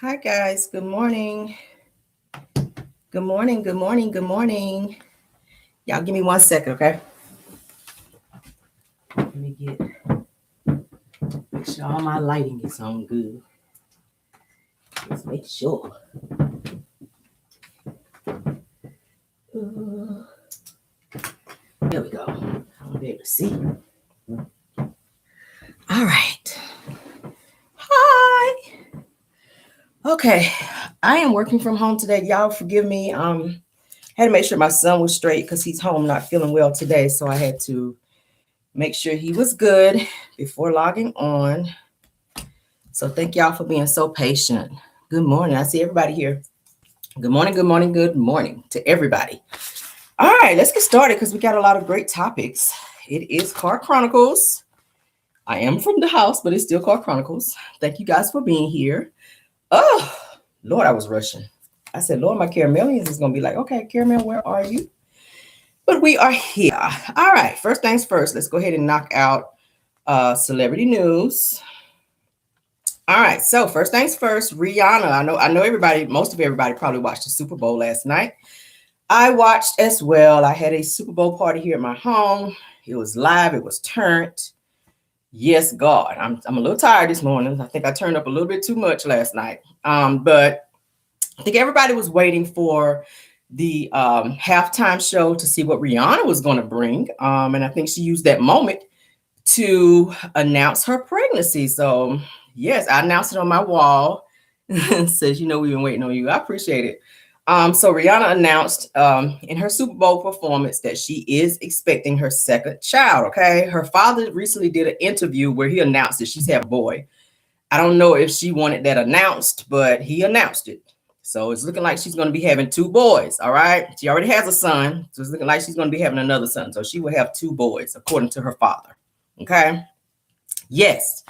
Hi guys, good morning. Good morning, good morning, good morning. Y'all give me 1 second, okay? Let me make sure all my lighting is on good. Let's make sure. There we go. I'll be able to see. All right. Hi. Okay, I am working from home today. Y'all forgive me. Had to make sure my son was straight because he's home not feeling well today. So I had to make sure he was good before logging on. So thank y'all for being so patient. Good morning. I see everybody here. Good morning, good morning, good morning to everybody. All right, let's get started because we got a lot of great topics. It is Car Chronicles. I am from the house, but it's still Car Chronicles. Thank you guys for being here. Oh, Lord, I was rushing. I said, Lord, my Caramelians is going to be like, okay, Caramel, where are you? But we are here. All right, first things first, let's go ahead and knock out celebrity news. All right, so first things first, Rihanna. I know everybody, most of everybody probably watched the Super Bowl last night. I watched as well. I had a Super Bowl party here at my home. It was live, it was turned. Yes, God. I'm a little tired this morning. I think I turned up a little bit too much last night. But I think everybody was waiting for the halftime show to see what Rihanna was going to bring. And I think she used that moment to announce her pregnancy. So yes, I announced it on my wall. Says, we've been waiting on you. I appreciate it. So Rihanna announced in her Super Bowl performance that she is expecting her second child. Okay. Her father recently did an interview where he announced that she's having a boy. I don't know if she wanted that announced, but he announced it. So it's looking like she's going to be having 2 boys. All right. She already has a son. So it's looking like she's going to be having another son. So she will have 2 boys, according to her father. Okay. Yes.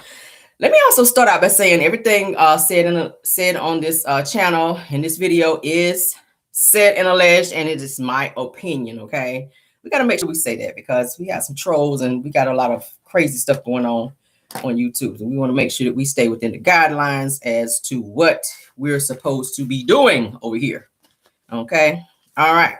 Let me also start out by saying everything said on this channel and this video is said and alleged, and it is my opinion. Okay. We got to make sure we say that because we got some trolls and we got a lot of crazy stuff going on YouTube. So we want to make sure that we stay within the guidelines as to what we're supposed to be doing over here. Okay. All right.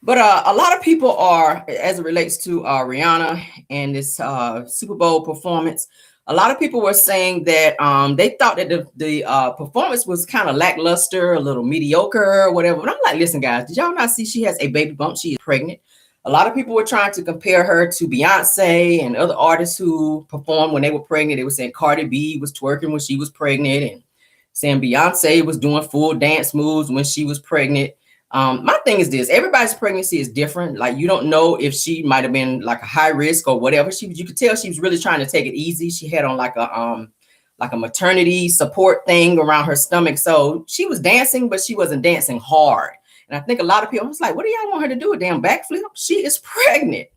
But a lot of people are, as it relates to Rihanna and this Super Bowl performance, a lot of people were saying that they thought that the performance was kind of lackluster, a little mediocre or whatever. But I'm like, listen, guys, did y'all not see she has a baby bump? She is pregnant. A lot of people were trying to compare her to Beyonce and other artists who performed when they were pregnant. They were saying Cardi B was twerking when she was pregnant and saying Beyonce was doing full dance moves when she was pregnant. My thing is this: everybody's pregnancy is different. Like, you don't know if she might have been like a high risk or whatever. You could tell she was really trying to take it easy. She had on like a maternity support thing around her stomach. So she was dancing, but she wasn't dancing hard. And I think a lot of people was like, what do y'all want her to do? A damn backflip? She is pregnant.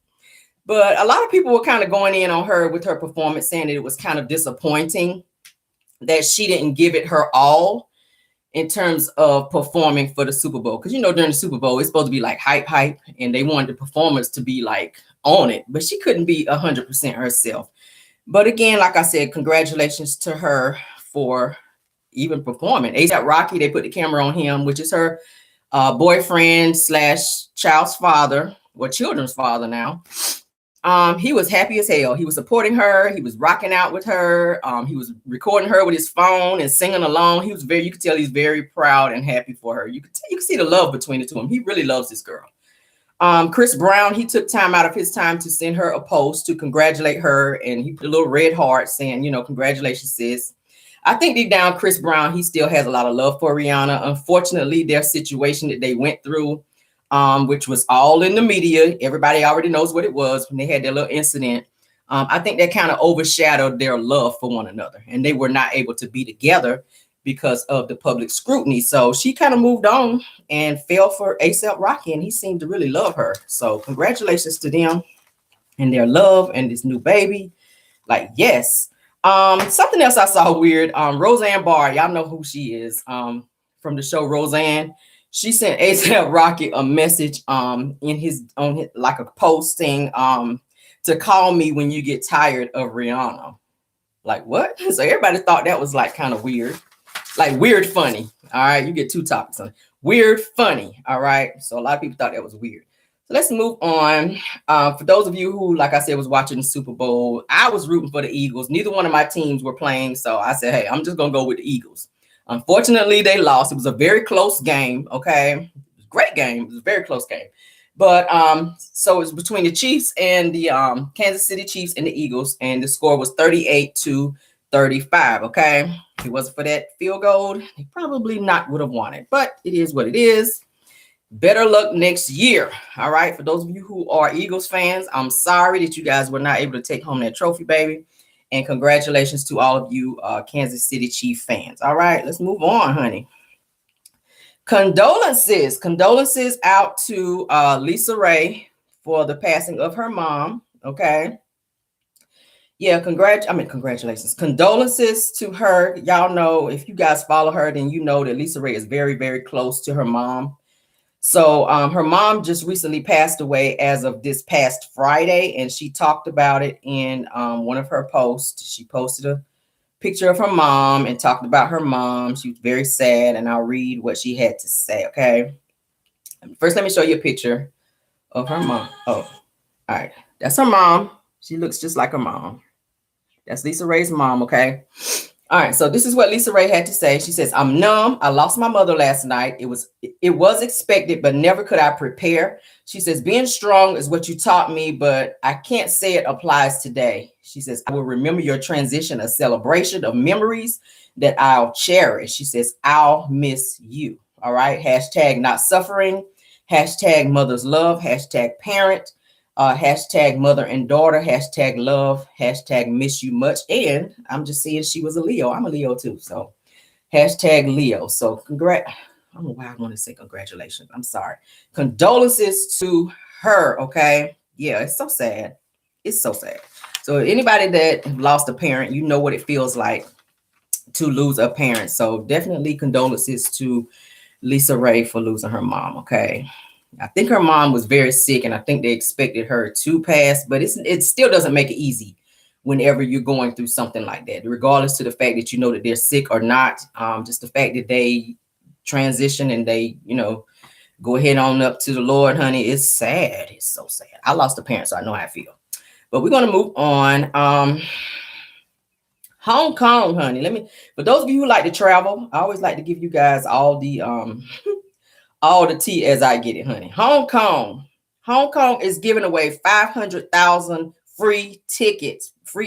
But a lot of people were kind of going in on her with her performance, saying that it was kind of disappointing that she didn't give it her all in terms of performing for the Super Bowl. Because, during the Super Bowl, it's supposed to be like hype, and they wanted the performance to be like on it. But she couldn't be 100% herself. But again, like I said, congratulations to her for even performing. A$AP Rocky, they put the camera on him, which is her boyfriend / child's father, or children's father now. He was happy as hell. He was supporting her. He was rocking out with her. He was recording her with his phone and singing along. You could tell he's very proud and happy for her. You could see the love between the two of them. He really loves this girl. Chris Brown, he took time out of his time to send her a post to congratulate her. And he put a little red heart saying, congratulations, sis. I think deep down, Chris Brown, he still has a lot of love for Rihanna. Unfortunately, their situation that they went through, which was all in the media. Everybody already knows what it was when they had their little incident. I think that kind of overshadowed their love for one another, and they were not able to be together because of the public scrutiny. So she kind of moved on and fell for A$AP Rocky, and he seemed to really love her. So congratulations to them and their love and this new baby. Like, yes. Something else I saw weird. Roseanne Barr, y'all know who she is. From the show Roseanne. She sent A$AP Rocky a message on his like a post saying to call me when you get tired of Rihanna. Like what? So everybody thought that was like kind of weird, like weird funny. All right, you get two topics on weird funny. All right, so a lot of people thought that was weird. So let's move on. For those of you who, like I said, was watching the Super Bowl, I was rooting for the Eagles. Neither one of my teams were playing, so I said, hey, I'm just gonna go with the Eagles. Unfortunately, they lost. It was a very close game. Okay, great game. It was a very close game. But so it was between the Chiefs and the Kansas City Chiefs and the Eagles, and the score was 38-35. Okay, if it wasn't for that field goal, they probably not would have won it. But it is what it is. Better luck next year. All right. For those of you who are Eagles fans, I'm sorry that you guys were not able to take home that trophy, baby. And congratulations to all of you Kansas City Chief fans. All right, let's move on, honey. Condolences out to Lisa Ray for the passing of her mom. Okay. Yeah, congratulations. Condolences to her. Y'all know, if you guys follow her, then you know that Lisa Ray is very, very close to her mom. So her mom just recently passed away as of this past Friday, and she talked about it in one of her posts. She posted a picture of her mom and talked about her mom. She was very sad, and I'll read what she had to say, okay? First, let me show you a picture of her mom. Oh, all right. That's her mom. She looks just like her mom. That's Lisa Ray's mom, okay? All right, so this is what Lisa Ray had to say. She says, I'm numb. I lost my mother last night. It was expected, but never could I prepare. She says, being strong is what you taught me, but I can't say it applies today. She says, I will remember your transition, a celebration of memories that I'll cherish. She says, I'll miss you. All right, hashtag not suffering, hashtag mother's love, hashtag parent. Hashtag mother and daughter, hashtag love, hashtag miss you much. And I'm just seeing she was a Leo. I'm a Leo too. So hashtag Leo. So I don't know why I want to say congratulations. I'm sorry. Condolences to her. Okay. Yeah, it's so sad. It's so sad. So anybody that lost a parent, you know what it feels like to lose a parent. So definitely condolences to Lisa Ray for losing her mom. Okay. I think her mom was very sick, and I think they expected her to pass, but it still doesn't make it easy whenever you're going through something like that, regardless to the fact that you know that they're sick or not. Just the fact that they transition and they, go ahead on up to the Lord, honey. It's sad. It's so sad. I lost a parent, so I know how I feel. But we're going to move on. Hong Kong, honey. For those of you who like to travel, I always like to give you guys all the tea as I get it, honey. Hong Kong is giving away 500,000 free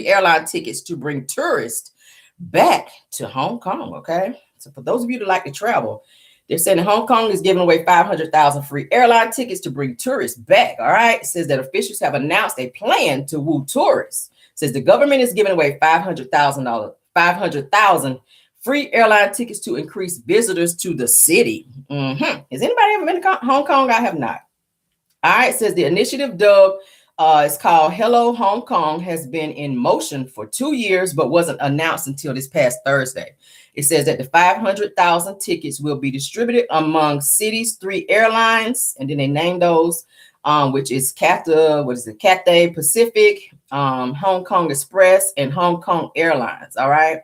airline tickets to bring tourists back to Hong Kong. Okay. So for those of you that like to travel, they're saying Hong Kong is giving away 500,000 free airline tickets to bring tourists back. All right. It says that officials have announced a plan to woo tourists. It says the government is giving away $500,000 free airline tickets to increase visitors to the city. Has anybody ever been to Hong Kong? I have not. All right. It says the initiative dubbed it's called Hello Hong Kong has been in motion for 2 years, but wasn't announced until this past Thursday. It says that the 500,000 tickets will be distributed among cities' 3 airlines, and then they name those, which is Cathay Pacific, Hong Kong Express, and Hong Kong Airlines. All right.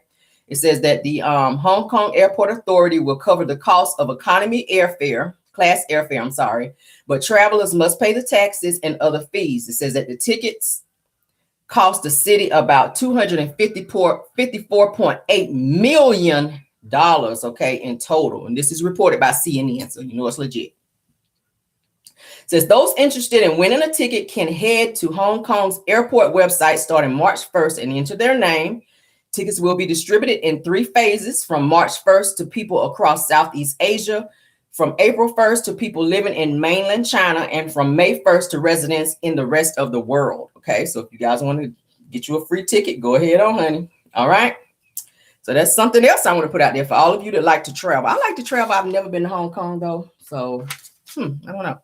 It says that the Hong Kong Airport Authority will cover the cost of economy class airfare, but travelers must pay the taxes and other fees. It says that the tickets cost the city about $254.8 million, okay, in total. And this is reported by CNN, so you know it's legit. It says those interested in winning a ticket can head to Hong Kong's airport website starting March 1st and enter their name. Tickets will be distributed in 3 phases from March 1st to people across Southeast Asia, from April 1st to people living in mainland China, and from May 1st to residents in the rest of the world. Okay, so if you guys want to get you a free ticket, go ahead on, honey. All right. So that's something else I want to put out there for all of you that like to travel. I like to travel. I've never been to Hong Kong, though. So I don't know.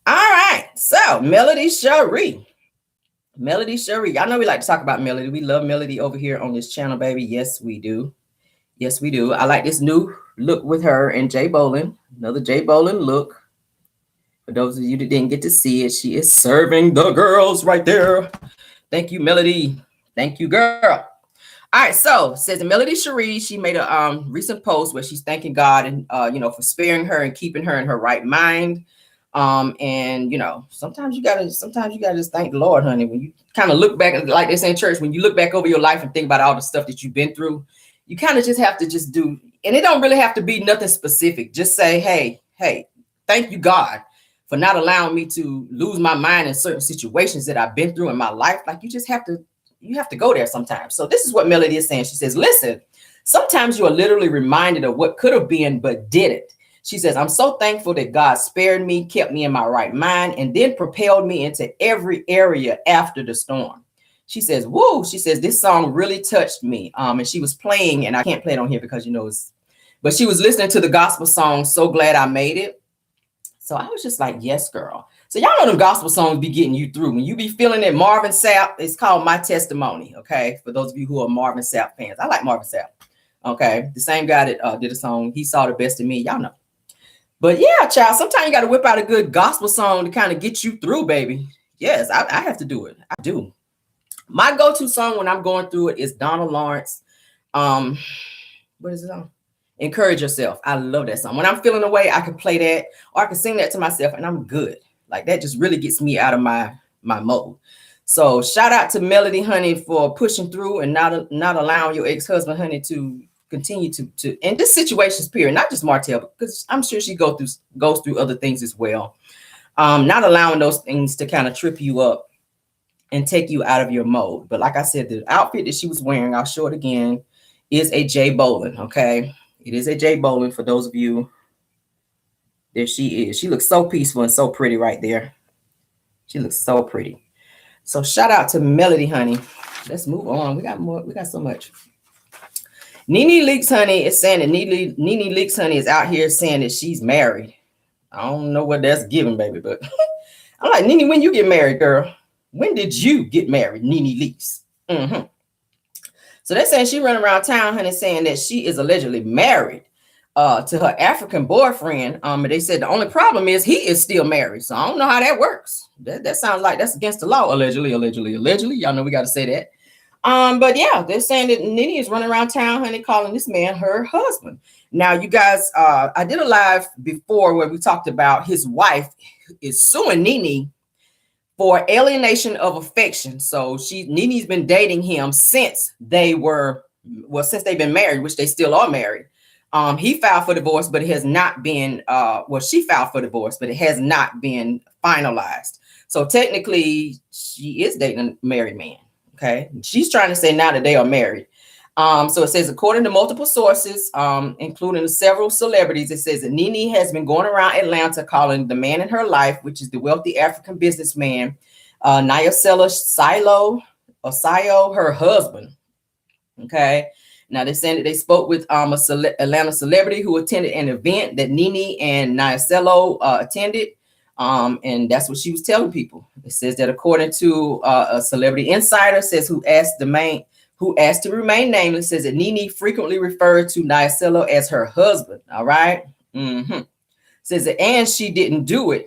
All right. So Melody Cherie. Y'all know we like to talk about Melody. We love Melody over here on this channel, baby. Yes, we do. I like this new look with her and Jay Bolin. Another Jay Bolin look. For those of you that didn't get to see it, she is serving the girls right there. Thank you, Melody. Thank you, girl. All right, so says Melody Cherie, she made a recent post where she's thanking God and for sparing her and keeping her in her right mind. And sometimes you gotta just thank the Lord, honey. When you kind of look back, like they say in church, when you look back over your life and think about all the stuff that you've been through, you kind of just have to just do, and it don't really have to be nothing specific. Just say, hey, thank you, God, for not allowing me to lose my mind in certain situations that I've been through in my life. Like you have to go there sometimes. So this is what Melody is saying. She says, listen, sometimes you are literally reminded of what could have been, but didn't. She says, I'm so thankful that God spared me, kept me in my right mind, and then propelled me into every area after the storm. She says, woo, she says, this song really touched me. And she was playing, and I can't play it on here because, but she was listening to the gospel song, So Glad I Made It. So I was just like, yes, girl. So y'all know them gospel songs be getting you through. When you be feeling it, Marvin Sapp, it's called My Testimony, okay? For those of you who are Marvin Sapp fans. I like Marvin Sapp, okay? The same guy that did a song, He Saw the Best in Me, y'all know. But yeah, child, sometimes you got to whip out a good gospel song to kind of get you through, baby. Yes, I have to do it. I do. My go-to song when I'm going through it is Donald Lawrence. What is it on? Encourage Yourself. I love that song. When I'm feeling away, I can play that or I can sing that to myself and I'm good. Like that just really gets me out of my mode. So shout out to Melody, honey, for pushing through and not allowing your ex-husband, honey, to continue to in this situation's period, not just Martell, because I'm sure she goes through other things as well. Not allowing those things to kind of trip you up and take you out of your mode. But like I said, the outfit that she was wearing, I'll show it again, is a J. Bolin, okay? It is a J. Bolin for those of you. There she is. She looks so peaceful and so pretty right there. She looks so pretty. So shout out to Melody, honey. Let's move on. We got more. We got so much. Nene Leakes, honey, is saying that Nene Leakes, honey, is out here saying that she's married. I don't know what that's giving, baby, but I'm like, Nene, when you get married, girl? When did you get married, Nene Leakes? Mm-hmm. So they're saying she running around town, honey, saying that she is allegedly married to her African boyfriend. But they said the only problem is he is still married. So I don't know how that works. That sounds like that's against the law. Allegedly. Y'all know we got to say that. But yeah, they're saying that Nene is running around town, honey, calling this man her husband. Now, you guys, I did a live before where we talked about his wife is suing Nene for alienation of affection. So Nene's been dating him since they've been married, which they still are married. He filed for divorce, but it has not been, she filed for divorce, but it has not been finalized. So technically she is dating a married man. Okay. She's trying to say now that they are married. So it says, according to multiple sources, including several celebrities, it says that Nene has been going around Atlanta calling the man in her life, which is the wealthy African businessman, Nyasela Sayo, her husband. Okay. Now they're saying that they spoke with Atlanta celebrity who attended an event that Nene and Nyasela attended. And that's what she was telling people. It says that according to a celebrity insider, says who asked to remain nameless, says that Nene frequently referred to Nyasela as her husband. All right. Mm-hmm. Says that, and she didn't do it.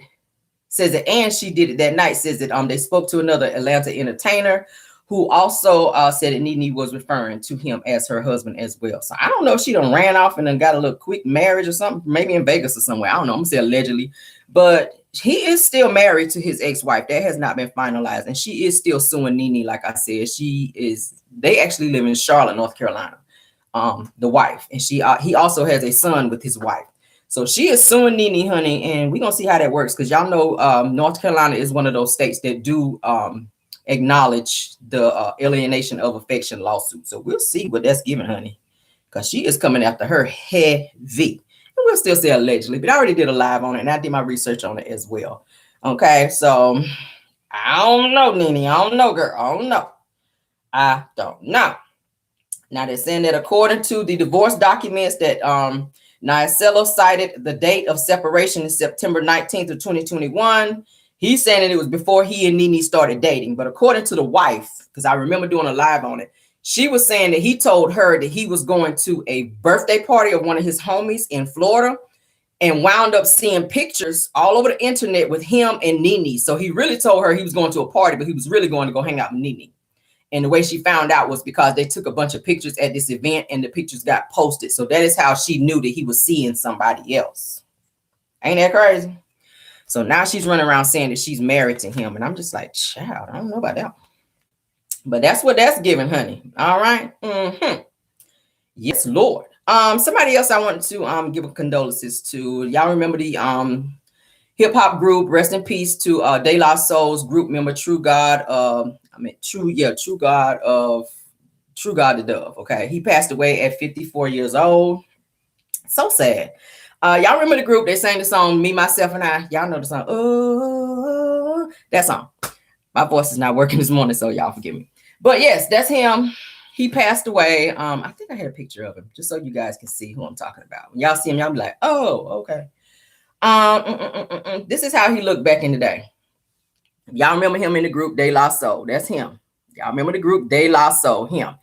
Says that, and she did it that night. Says that they spoke to another Atlanta entertainer who also said that Nene was referring to him as her husband as well. So I don't know if she done ran off and then got a little quick marriage or something, maybe in Vegas or somewhere. I don't know. I'm gonna say allegedly, but he is still married to his ex-wife. That has not been finalized. And she is still suing Nene. Like I said, they actually live in Charlotte, North Carolina, the wife. And he also has a son with his wife. So she is suing Nene, honey. And we're going to see how that works. Because y'all know North Carolina is one of those states that do acknowledge the alienation of affection lawsuit. So we'll see what that's giving, honey. Because she is coming after her heavy. And we'll still say allegedly, but I already did a live on it and I did my research on it as well. Okay, so I don't know, Nene. I don't know, girl. I don't know. Now they're saying that according to the divorce documents that Nyasela cited the date of separation is September 19th of 2021. He's saying that it was before he and Nene started dating. But according to the wife, because I remember doing a live on it, she was saying that he told her that he was going to a birthday party of one of his homies in Florida. and wound up seeing pictures all over the internet with him and Nene. So he really told her he was going to a party, but he was really going to go hang out with Nene. And the way she found out was because they took a bunch of pictures at this event and the pictures got posted. So that is how she knew that he was seeing somebody else. Ain't that crazy? So now she's running around saying that she's married to him. And I'm just like, child, I don't know about that. But that's what that's giving, honey. All right. Yes, Lord. Somebody else I wanted to give condolences to. Y'all remember the hip hop group, rest in peace to De La Soul's group member, True God the Dove. Okay. He passed away at 54 years old. So sad. Y'all remember the group? They sang the song Me, Myself, and I. Y'all know the song. Oh, that song. My voice is not working this morning, so y'all forgive me. But yes, that's him. He passed away. I think I had a picture of him just so you guys can see who I'm talking about. When y'all see him, y'all be like, oh, okay. This is how he looked back in the day. Y'all remember him in the group De La Soul? That's him. Y'all remember the group De La Soul? Him.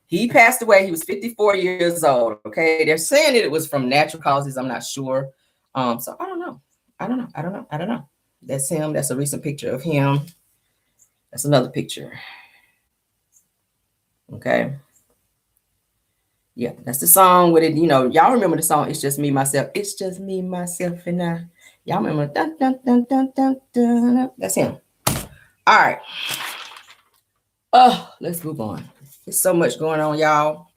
He passed away. He was 54 years old. Okay. They're saying that it was from natural causes. I'm not sure. So I don't know. That's him. That's a recent picture of him. That's another picture. Okay. Yeah, that's the song with it. You know, y'all remember the song, It's Just Me, Myself. It's just me, myself, and I. Y'all remember? Dun, dun, dun, dun, dun, dun. That's him. All right. Oh, let's move on. There's so much going on, y'all.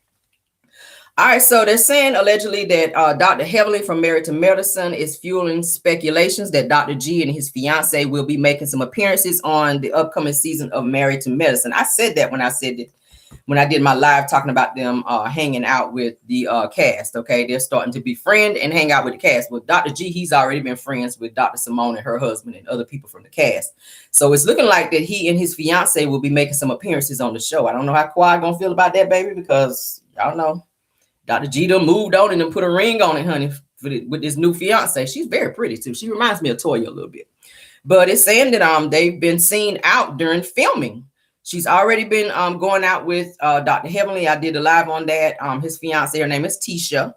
All right, so they're saying allegedly that Dr. Heavenly from Married to Medicine is fueling speculations that Dr. G and his fiance will be making some appearances on the upcoming season of Married to Medicine. I said that when I did my live talking about them hanging out with the cast. Okay, they're starting to befriend and hang out with the cast. With Dr. G, he's already been friends with Dr. Simone and her husband and other people from the cast. So it's looking like that he and his fiance will be making some appearances on the show. I don't know how Kawhi gonna feel about that, baby, because y'all know Dr. G done moved on and then put a ring on it, honey, with this new fiance. She's very pretty too. She reminds me of Toya a little bit. But it's saying that they've been seen out during filming. She's already been going out with Dr. Heavenly. I did a live on that. His fiance, her name is Tisha.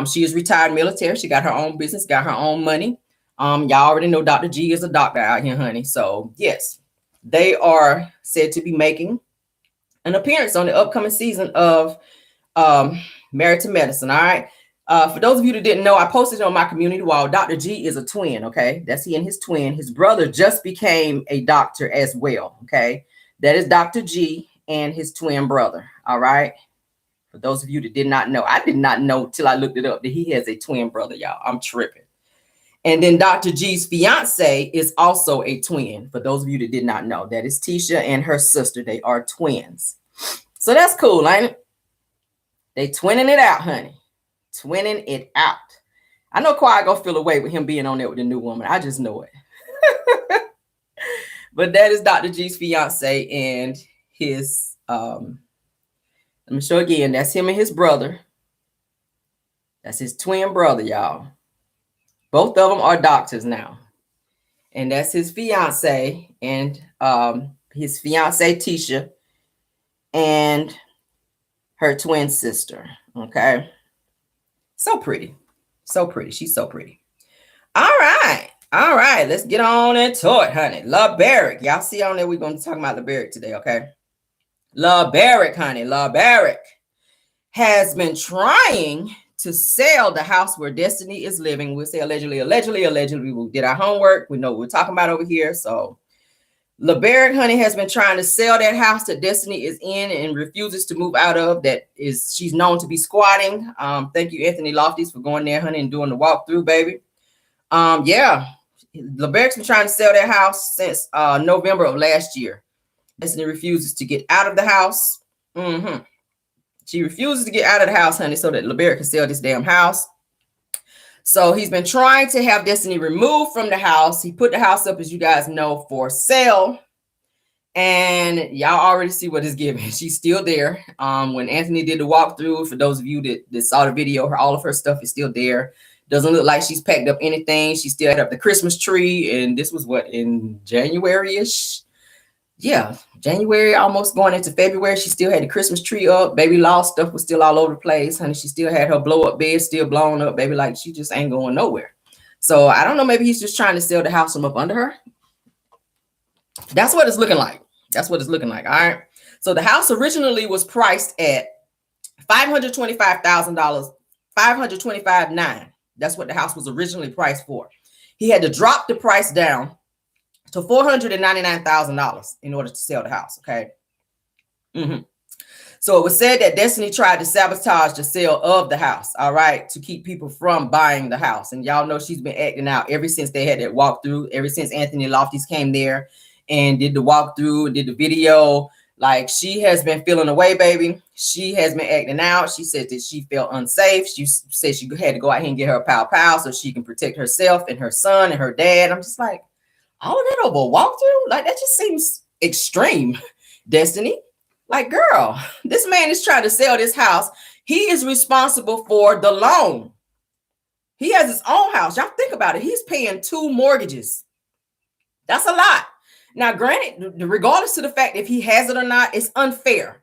She is retired military. She got her own business, got her own money. Y'all already know Dr. G is a doctor out here, honey. So yes, they are said to be making an appearance on the upcoming season of Married to Medicine. All right. For those of you that didn't know, I posted it on my community wall. Dr. G is a twin. Okay. That's he and his twin. His brother just became a doctor as well. Okay. That is Dr. G and his twin brother. All right. For those of you that did not know, I did not know till I looked it up that he has a twin brother, y'all. I'm tripping. And then Dr. G's fiance is also a twin. For those of you that did not know, that is Tisha and her sister. They are twins. So that's cool, ain't it? They twinning it out, honey. Twinning it out. I know Kawhi gonna feel away with him being on there with the new woman. I just know it. But that is Dr. G's fiance and his, let me show again. That's him and his brother. That's his twin brother, y'all. Both of them are doctors now. And that's his fiance and his fiance, Tisha, and her twin sister. Okay. So pretty. So pretty. She's so pretty. All right. All right, let's get on into it, honey. Laberrick. Y'all see on there, we're going to talk about Laberrick today, okay? Laberrick, honey. Laberrick has been trying to sell the house where Destiny is living. We'll say allegedly. We did our homework. We know what we're talking about over here. So Laberrick, honey, has been trying to sell that house that Destiny is in and refuses to move out of. She's known to be squatting. Thank you, Anthony Lofties, for going there, honey, and doing the walkthrough, baby. Yeah. Laberrick's been trying to sell their house since November of last year. Destiny refuses to get out of the house. She refuses to get out of the house, honey, so that Laberrick can sell this damn house. So he's been trying to have Destiny removed from the house. He put the house up, as you guys know, for sale. And y'all already see what it's giving. She's still there. When Anthony did the walkthrough, for those of you that saw the video, all of her stuff is still there. Doesn't look like she's packed up anything. She still had up the Christmas tree. And this was what, in January-ish? Yeah, January, almost going into February. She still had the Christmas tree up. Baby Law stuff was still all over the place. Honey, she still had her blow-up bed still blown up. Baby, like she just ain't going nowhere. So I don't know, maybe he's just trying to sell the house from up under her. That's what it's looking like. That's what it's looking like. All right. So the house originally was priced at $525,000, $525,900. That's what the house was originally priced for. He had to drop the price down to $499,000 in order to sell the house. Okay. So it was said that Destiny tried to sabotage the sale of the house, all right, to keep people from buying the house. And y'all know she's been acting out ever since they had that walkthrough, ever since Anthony Lofty's came there and did the walkthrough, did the video. Like, she has been feeling away, baby. She has been acting out. She said that she felt unsafe. She said she had to go out here and get her a pow so she can protect herself and her son and her dad. I'm just like, all of that over a walkthrough? Like, that just seems extreme, Destiny. Like, girl, this man is trying to sell this house. He is responsible for the loan. He has his own house. Y'all think about it. He's paying 2 mortgages. That's a lot. Now, granted, regardless of the fact if he has it or not, it's unfair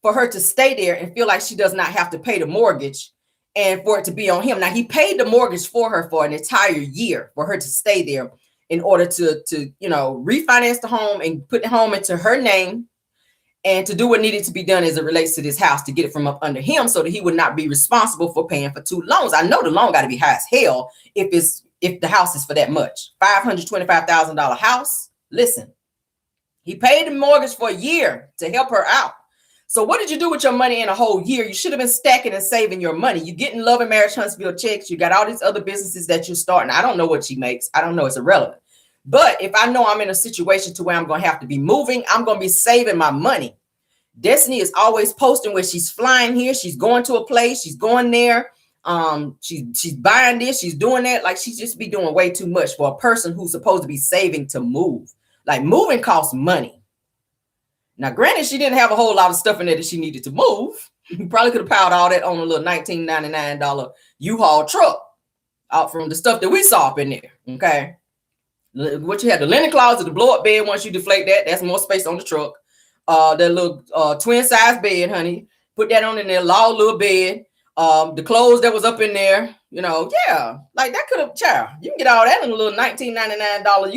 for her to stay there and feel like she does not have to pay the mortgage and for it to be on him. Now, he paid the mortgage for her for an entire year for her to stay there in order to refinance the home and put the home into her name, and to do what needed to be done as it relates to this house to get it from up under him so that he would not be responsible for paying for 2 loans. I know the loan got to be high as hell if the house is for that much. $525,000 house. Listen, he paid the mortgage for a year to help her out. So what did you do with your money in a whole year? You should have been stacking and saving your money. You getting Love and Marriage Huntsville checks. You got all these other businesses that you're starting. I don't know what she makes. I don't know. It's irrelevant. But if I know I'm in a situation to where I'm going to have to be moving, I'm going to be saving my money. Destiny is always posting where she's flying here. She's going to a place. She's going there. She's buying this. She's doing that. Like, she's just be doing way too much for a person who's supposed to be saving to move. Like, moving costs money. Now, granted, she didn't have a whole lot of stuff in there that she needed to move. You probably could have piled all that on a little $19.99 U-Haul truck out from the stuff that we saw up in there. Okay. What you had, the linen closet, the blow-up bed. Once you deflate that, that's more space on the truck. That little twin size bed, honey. Put that on in there, little bed. The clothes that was up in there, yeah, like that could have, child. You can get all that in a little $19.99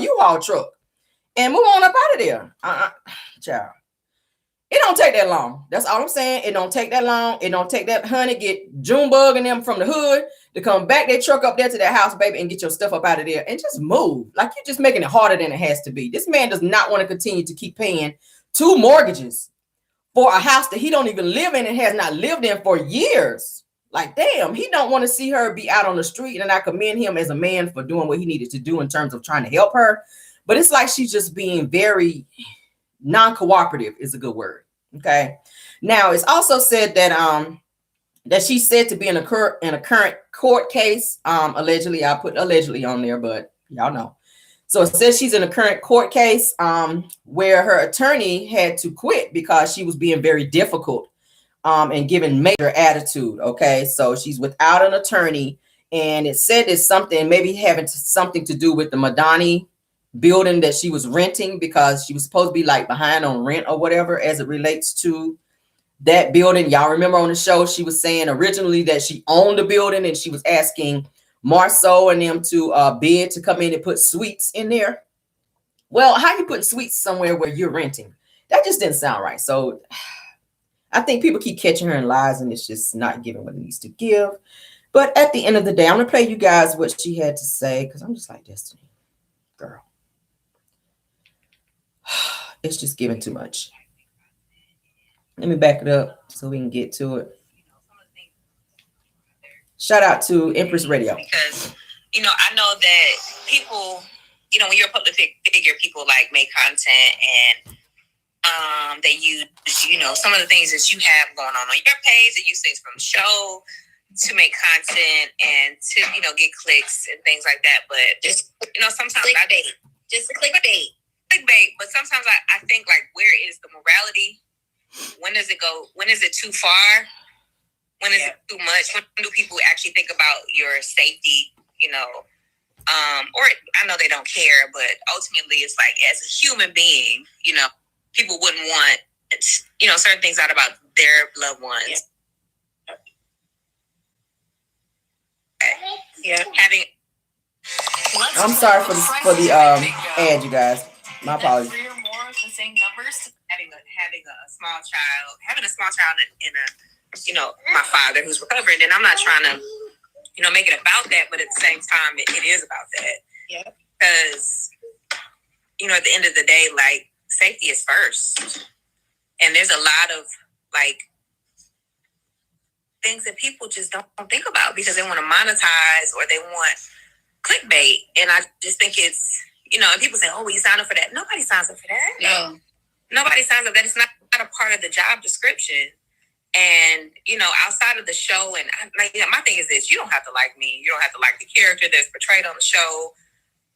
U-Haul truck and move on up out of there. Child. It don't take that long. That's all I'm saying. It don't take that long. It don't take that, honey. Get Junebug and them from the hood to come back their truck up there to that house, baby, and get your stuff up out of there and just move. Like, you're just making it harder than it has to be. This man does not want to continue to keep paying 2 mortgages for a house that he don't even live in and has not lived in for years. Like, damn, he don't want to see her be out on the street. And I commend him as a man for doing what he needed to do in terms of trying to help her. But it's like she's just being very non-cooperative is a good word. Okay. Now, it's also said that she's said to be in a current court case. Allegedly, I put allegedly on there, but y'all know. So it says she's in a current court case where her attorney had to quit because she was being very difficult and giving major attitude. Okay. So she's without an attorney, and it said it's something maybe having something to do with the Madani building that she was renting, because she was supposed to be like behind on rent or whatever as it relates to that building. Y'all remember on the show, she was saying originally that she owned the building and she was asking Marceau and them to bid to come in and put suites in there. Well, how you putting suites somewhere where you're renting? That just didn't sound right. So I think people keep catching her in lies and it's just not giving what it needs to give. But at the end of the day, I'm going to play you guys what she had to say, because I'm just like, Destiny, girl. It's just giving too much. Let me back it up so we can get to it. Shout out to Empress Radio. Because, I know that people, when you're a public figure, people like make content and they use, some of the things that you have going on your page. They use things from the show to make content and to, get clicks and things like that. But just, sometimes clickbait. But sometimes I think, like, where is the morality? When does it go? When is it too far? When is it too much? When do people actually think about your safety? Or I know they don't care, but ultimately it's like, as a human being, people wouldn't want, certain things out about their loved ones. Yeah. Yeah, having. I'm sorry for the ad, you guys. My apologies. 3 or more of the same numbers. Having a small child in a my father who's recovering, and I'm not trying to make it about that, but at the same time it is about that. Yeah. Because at the end of the day, like, safety is first, and there's a lot of like things that people just don't think about because they want to monetize or they want clickbait. And I just think it's, and people say, oh, we sign up for that. Nobody signs up for that. No. Nobody signs up. That is not a part of the job description. And, outside of the show, and my thing is this, you don't have to like me. You don't have to like the character that's portrayed on the show.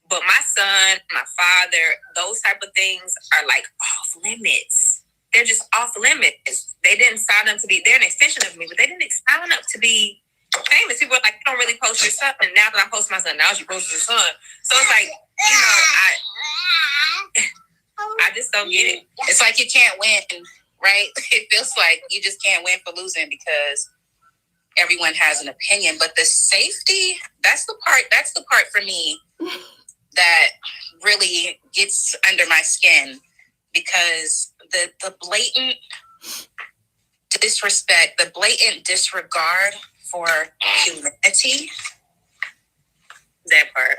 But my son, my father, those type of things are like off limits. They're just off limits. They didn't sign up to be, they're an extension of me, but they didn't sign up to be famous. People are like, you don't really post your son. And now that I post my son, now she posts your son. So it's like, I just don't get it. It's like you can't win, right? It feels like you just can't win for losing because everyone has an opinion. But the safety, that's the part for me that really gets under my skin, because the blatant disrespect, the blatant disregard for humanity, that part.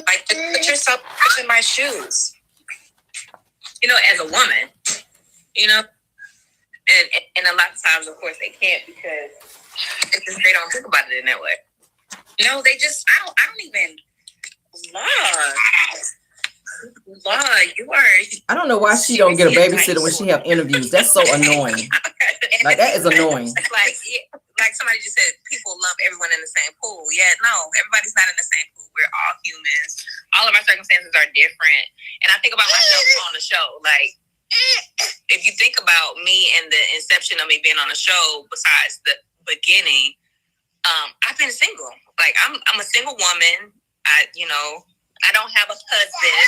Like, put yourself in my shoes. As a woman, and a lot of times, of course, they can't because it's just, they don't think about it in that way. No, they just, I don't even, Law, you are. I don't know why she don't get a babysitter when she have interviews. That's so annoying. Like, that is annoying. Like somebody just said, people lump everyone in the same pool. Yeah, no, everybody's not in the same pool. We're all humans. All of our circumstances are different. And I think about myself on the show. Like, if you think about me and the inception of me being on the show, besides the beginning, I've been single. Like, I'm a single woman. I don't have a husband.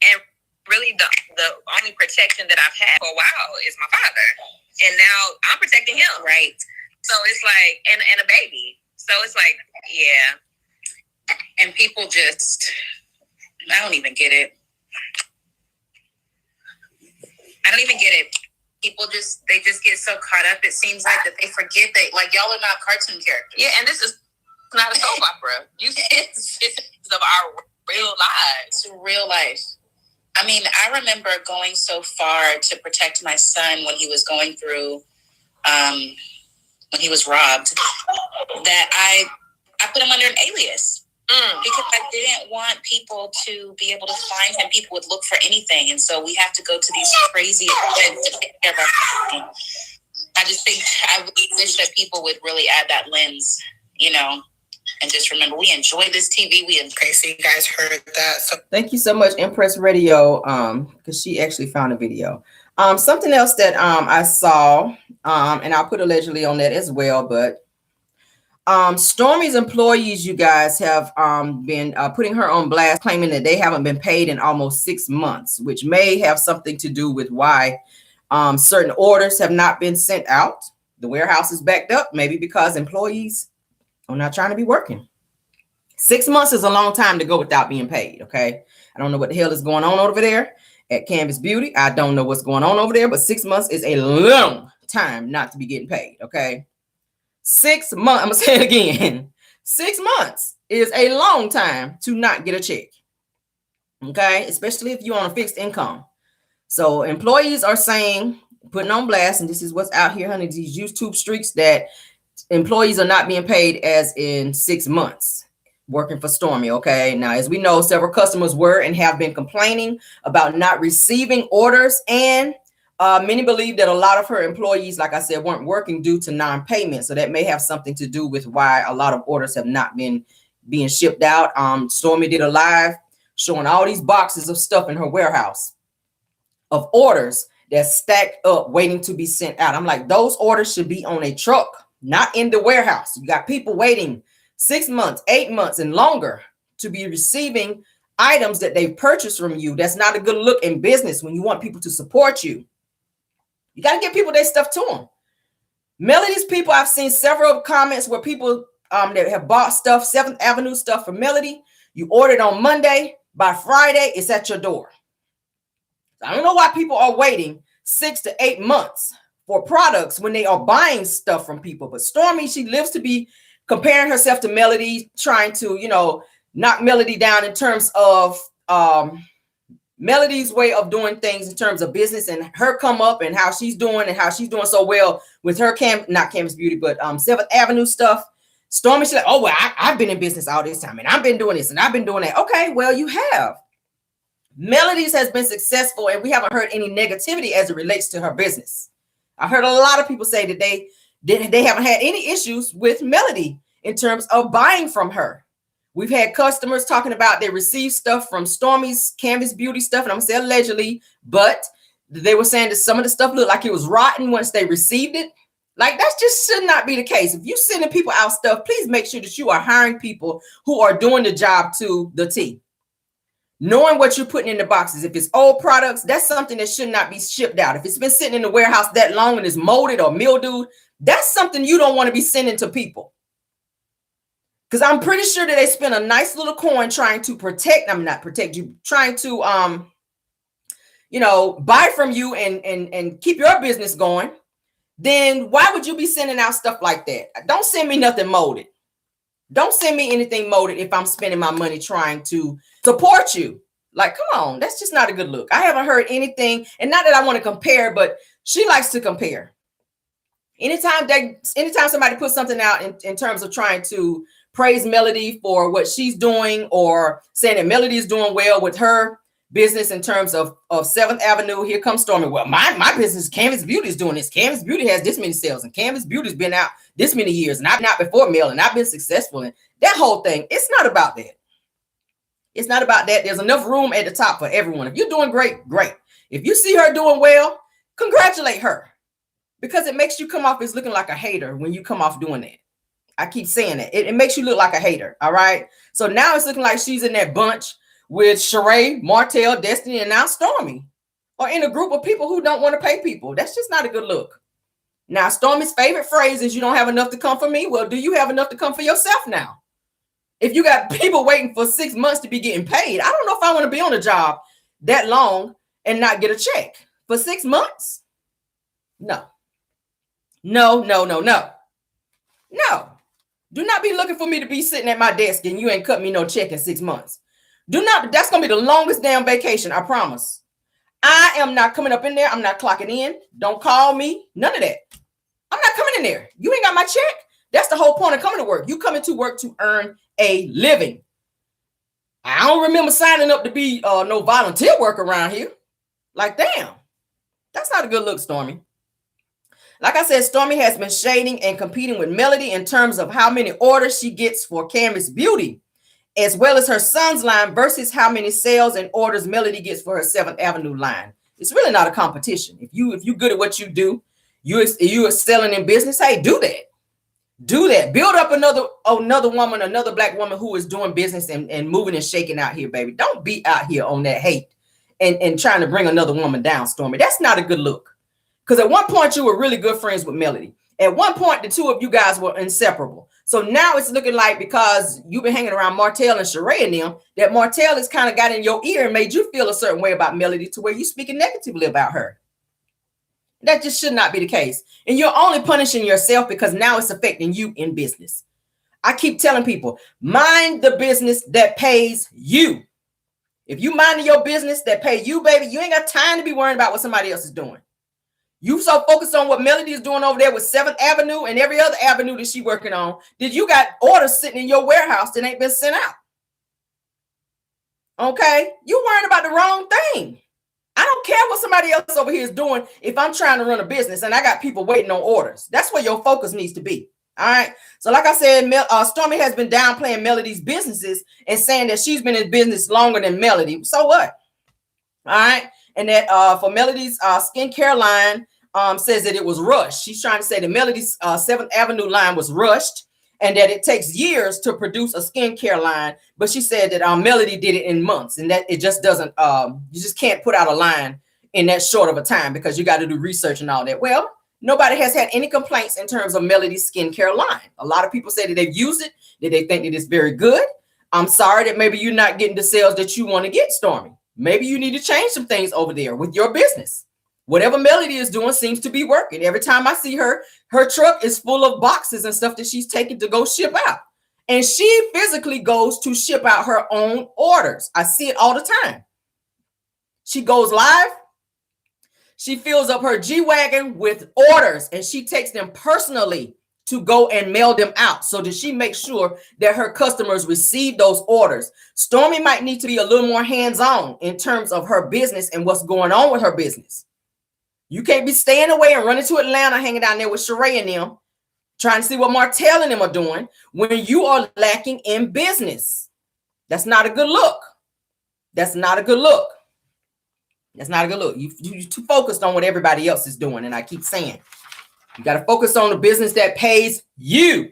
And really the only protection that I've had for a while is my father. And now I'm protecting him, right? So it's like, and a baby. So it's like, yeah. And people just, I don't even get it. I don't even get it. People they just get so caught up. It seems like that they forget that, like, y'all are not cartoon characters. Yeah, and this is not a soap opera. It's of our real lives. It's real life. I mean, I remember going so far to protect my son when he was going through, when he was robbed, that I put him under an alias. Because I didn't want people to be able to find him. People would look for anything. And so we have to go to these crazy events to take care of our family. I just think I really wish that people would really add that lens, and just remember, we enjoy this TV. Okay, so you guys heard that. So thank you so much, Empress Radio, because she actually found a video. Something else that I saw, and I'll put allegedly on that as well, but Stormi's employees, you guys, have been putting her on blast, claiming that they haven't been paid in almost 6 months, which may have something to do with why certain orders have not been sent out. The warehouse is backed up, maybe because employees are not trying to be working. 6 months is a long time to go without being paid, okay? I don't know what the hell is going on over there at Canvas Beauty. I don't know what's going on over there, but 6 months is a long time not to be getting paid, okay? 6 months, I'm gonna say it again. 6 months is a long time to not get a check, okay? Especially if you're on a fixed income. So employees are saying, putting on blast, and this is what's out here, honey, these YouTube streaks, that employees are not being paid as in 6 months working for Stormi, okay? Now, as we know, several customers were and have been complaining about not receiving orders, and many believe that a lot of her employees, like I said, weren't working due to non-payment. So that may have something to do with why a lot of orders have not been being shipped out. Stormi did a live showing all these boxes of stuff in her warehouse of orders that's stacked up waiting to be sent out. I'm like, those orders should be on a truck, not in the warehouse. You got people waiting 6 months, 8 months, and longer to be receiving items that they've purchased from you. That's not a good look in business when you want people to support you. You got to get people their stuff to them. Melody's people, I've seen several comments where people that have bought stuff, 7th Avenue stuff from Melody. You ordered on Monday, by Friday, it's at your door. I don't know why people are waiting 6 to 8 months for products when they are buying stuff from people. But Stormi, she lives to be comparing herself to Melody, trying to, knock Melody down in terms of Melody's way of doing things in terms of business and her come up and how she's doing so well with her not Canvas Beauty, but 7th Avenue stuff. Stormi, she's like, oh, well, I've been in business all this time and I've been doing this and I've been doing that. Okay, well, you have. Melody's has been successful and we haven't heard any negativity as it relates to her business. I've heard a lot of people say that they haven't had any issues with Melody in terms of buying from her. We've had customers talking about they received stuff from Stormi's Canvas Beauty stuff, and I'm saying allegedly, but they were saying that some of the stuff looked like it was rotten once they received it. Like, that just should not be the case. If you're sending people out stuff, please make sure that you are hiring people who are doing the job to the T. Knowing what you're putting in the boxes. If it's old products, that's something that should not be shipped out. If it's been sitting in the warehouse that long and is molded or mildewed, that's something you don't want to be sending to people. Because I'm pretty sure that they spent a nice little coin trying to not protect you, trying to buy from you and keep your business going. Then why would you be sending out stuff like that? Don't send me nothing molded. Don't send me anything molded if I'm spending my money trying to support you. Like, come on, that's just not a good look. I haven't heard anything, and not that I want to compare, but she likes to compare. Anytime somebody puts something out in terms of trying to praise Melody for what she's doing or saying that Melody is doing well with her business in terms of 7th Avenue, here comes Stormi. Well, my business, Canvas Beauty, is doing this. Canvas Beauty has this many sales, and Canvas Beauty's been out this many years, and I've been out before Mel, and I've been successful. And that whole thing, it's not about that. It's not about that. There's enough room at the top for everyone. If you're doing great, great. If you see her doing well, congratulate her, because it makes you come off as looking like a hater when you come off doing that. I keep saying that. It makes you look like a hater, all right? So now it's looking like she's in that bunch with Sheree, Martell, Destiny, and now Stormi, or in a group of people who don't want to pay people. That's just not a good look. Now, Stormi's favorite phrase is, you don't have enough to come for me. Well, do you have enough to come for yourself now? If you got people waiting for 6 months to be getting paid, I don't know if I want to be on a job that long and not get a check for 6 months. No. Do not be looking for me to be sitting at my desk and you ain't cut me no check in 6 months. That's going to be the longest damn vacation, I promise. I am not coming up in there. I'm not clocking in. Don't call me. None of that. I'm not coming in there. You ain't got my check. That's the whole point of coming to work. You coming to work to earn a living. I don't remember signing up to be no volunteer work around here. Like, damn. That's not a good look, Stormi. Like I said, Stormi has been shading and competing with Melody in terms of how many orders she gets for Canvas Beauty, as well as her son's line, versus how many sales and orders Melody gets for her 7th Avenue line. It's really not a competition. If you're good at what you do, you are selling in business, hey, do that. Do that. Build up another woman, another Black woman who is doing business and moving and shaking out here, baby. Don't be out here on that hate and trying to bring another woman down, Stormi. That's not a good look. Because at one point, you were really good friends with Melody. At one point, the two of you guys were inseparable. So now it's looking like, because you've been hanging around Martell and Sheree and them, that Martell has kind of got in your ear and made you feel a certain way about Melody to where you're speaking negatively about her. That just should not be the case. And you're only punishing yourself because now it's affecting you in business. I keep telling people, mind the business that pays you. If you mind your business that pay you, baby, you ain't got time to be worrying about what somebody else is doing. You so focused on what Melody is doing over there with 7th Avenue and every other avenue that she's working on, that you got orders sitting in your warehouse that ain't been sent out. Okay? You worrying about the wrong thing. I don't care what somebody else over here is doing if I'm trying to run a business and I got people waiting on orders. That's where your focus needs to be. All right? So like I said, Stormi has been downplaying Melody's businesses and saying that she's been in business longer than Melody. So what? All right? And that for Melody's skincare line says that it was rushed. She's trying to say that Melody's 7th Avenue line was rushed and that it takes years to produce a skincare line. But she said that Melody did it in months and that it just doesn't, you just can't put out a line in that short of a time because you got to do research and all that. Well, Nobody has had any complaints in terms of Melody's skincare line. A lot of people say that they've used it, that they think that it's very good. I'm sorry that maybe you're not getting the sales that you want to get, Stormi. Maybe you need to change some things over there with your business. Whatever Melody is doing seems to be working. Every time I see her, her truck is full of boxes and stuff that she's taking to go ship out. And she physically goes to ship out her own orders. I see it all the time. She goes live. She fills up her G-Wagon with orders and she takes them personally to go and mail them out so that she makes sure that her customers receive those orders. Stormi might need to be a little more hands-on in terms of her business and what's going on with her business. You can't be staying away and running to Atlanta, hanging down there with Sheree and them, trying to see what Martell and them are doing when you are lacking in business. That's not a good look. That's not a good look. That's not a good look. You're too focused on what everybody else is doing. And I keep saying, you got to focus on the business that pays you.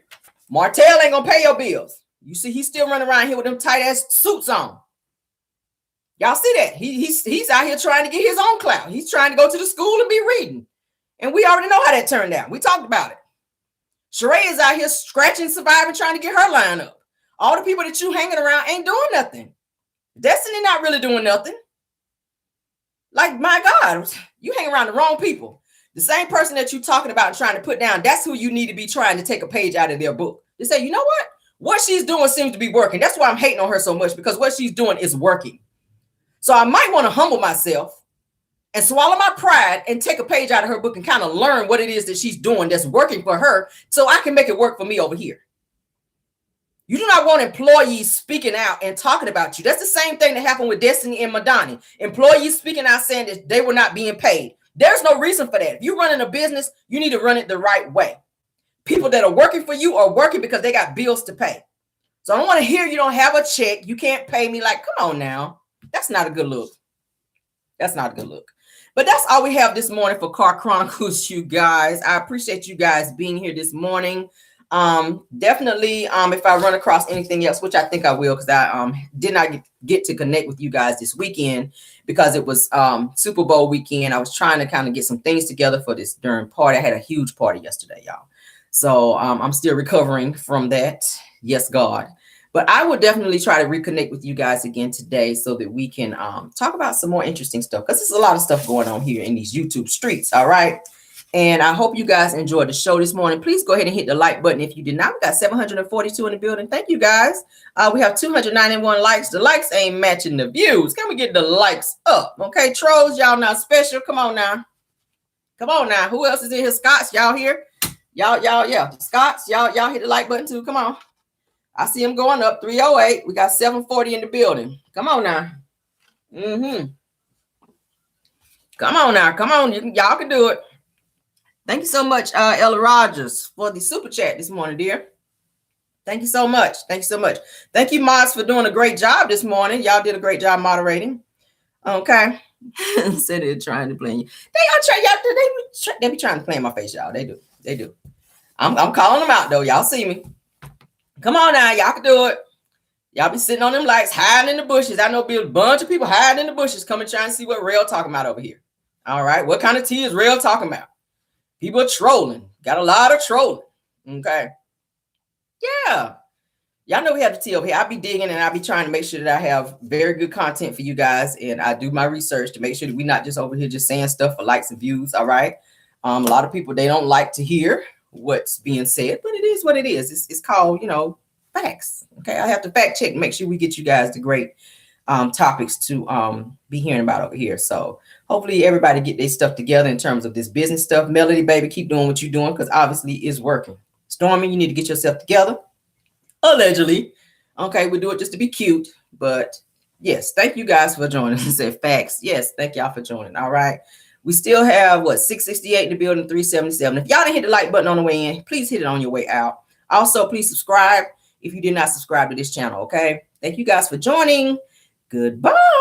Martell ain't going to pay your bills. You see, he's still running around here with them tight ass suits on. Y'all see that? He's out here trying to get his own clout. He's trying to go to the school and be reading. And we already know how that turned out. We talked about it. Sheree is out here scratching, surviving, trying to get her line up. All the people that you hanging around ain't doing nothing. Destiny not really doing nothing. Like, my God, you hang around the wrong people. The same person that you're talking about and trying to put down, that's who you need to be trying to take a page out of their book. To say, you know what? What she's doing seems to be working. That's why I'm hating on her so much, because what she's doing is working. So I might want to humble myself and swallow my pride and take a page out of her book and kind of learn what it is that she's doing that's working for her so I can make it work for me over here. You do not want employees speaking out and talking about you. That's the same thing that happened with Destiny and Madani. Employees speaking out saying that they were not being paid. There's no reason for that. If you're running a business, you need to run it the right way. People that are working for you are working because they got bills to pay. So I don't want to hear you don't have a check. You can't pay me. Like, come on now. That's not a good look. That's not a good look. But that's all we have this morning for Car Chronicles, you guys. I appreciate you guys being here this morning. Definitely, if I run across anything else, which I think I will, because I did not get to connect with you guys this weekend because it was Super Bowl weekend. I was trying to kind of get some things together for this during party. I had a huge party yesterday, y'all. So I'm still recovering from that. Yes, God. But I will definitely try to reconnect with you guys again today so that we can talk about some more interesting stuff, because there's a lot of stuff going on here in these YouTube streets. All right. And I hope you guys enjoyed the show this morning. Please go ahead and hit the like button if you did not. We got 742 in the building. Thank you, guys. We have 291 likes. The likes ain't matching the views. Can we get the likes up? Okay, trolls, y'all not special. Come on now. Come on now. Who else is in here? Scots, y'all here? Y'all, yeah. Scots, y'all hit the like button too. Come on. I see them going up. 308. We got 740 in the building. Come on now. Come on now. Come on. Y'all can do it. Thank you so much, Ella Rogers, for the super chat this morning, dear. Thank you so much. Thank you so much. Thank you, mods, for doing a great job this morning. Y'all did a great job moderating. Okay. Said they're trying to play you. They be trying to play in my face, y'all. They do. They do. I'm calling them out, though. Y'all see me. Come on now. Y'all can do it. Y'all be sitting on them lights, hiding in the bushes. I know be a bunch of people hiding in the bushes coming trying to see what Rell talking about over here. All right. What kind of tea is Rell talking about? People are trolling. Got a lot of trolling. Okay. Yeah. Y'all know we have the tea over here. I'll be digging and I'll be trying to make sure that I have very good content for you guys. And I do my research to make sure that we're not just over here just saying stuff for likes and views. All right. A lot of people, they don't like to hear what's being said, but it is what it is. It's called, facts. Okay. I have to fact check and make sure we get you guys the great topics to be hearing about over here. So hopefully everybody get their stuff together in terms of this business stuff. Melody, baby, keep doing what you're doing, because obviously it's working. Stormi, you need to get yourself together. Allegedly. Okay, we do it just to be cute. But yes, thank you guys for joining. I said facts. Yes, thank y'all for joining. All right. We still have 668 in the building, 377. If y'all didn't hit the like button on the way in, please hit it on your way out. Also, please subscribe if you did not subscribe to this channel. Okay. Thank you guys for joining. Goodbye.